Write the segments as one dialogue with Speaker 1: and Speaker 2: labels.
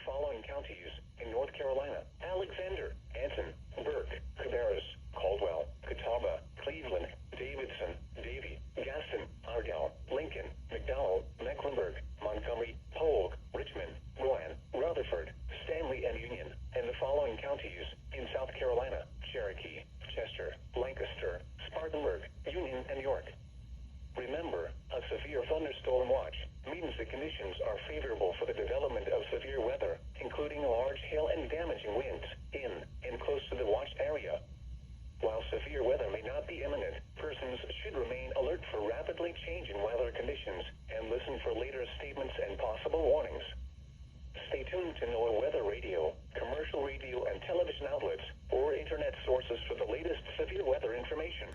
Speaker 1: following counties in North Carolina: Alexander, Anson, Burke, Cabarrus, Caldwell, Catawba, Cleveland, Davidson, Davie, Gaston, Argyle, Lincoln, McDowell, Mecklenburg, Montgomery, Polk, Richmond, Rowan, Rutherford, Stanley, and Union, and the following counties in South Carolina: Cherokee, Chester, Lancaster, Spartanburg, Union, and York. Remember, a severe thunderstorm watch means the conditions are favorable for the development of severe weather, including large hail and damaging winds in and close to the watched area. While severe weather may not be imminent, persons should remain alert for rapidly changing weather conditions and listen for later statements and possible warnings. Stay tuned to NOAA weather radio, commercial radio and television outlets, or internet sources for the latest severe weather information.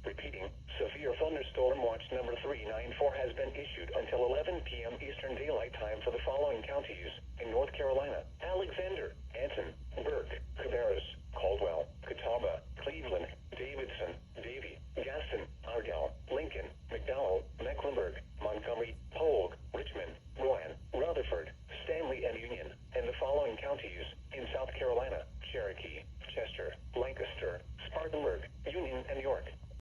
Speaker 1: Repeating, severe thunderstorm watch number 394 has been issued until 11 p.m. Eastern Daylight Time for the following counties in North Carolina: Alexander, Anson, Burke, Cabarrus, Caldwell, Catawba, Cleveland, Davidson,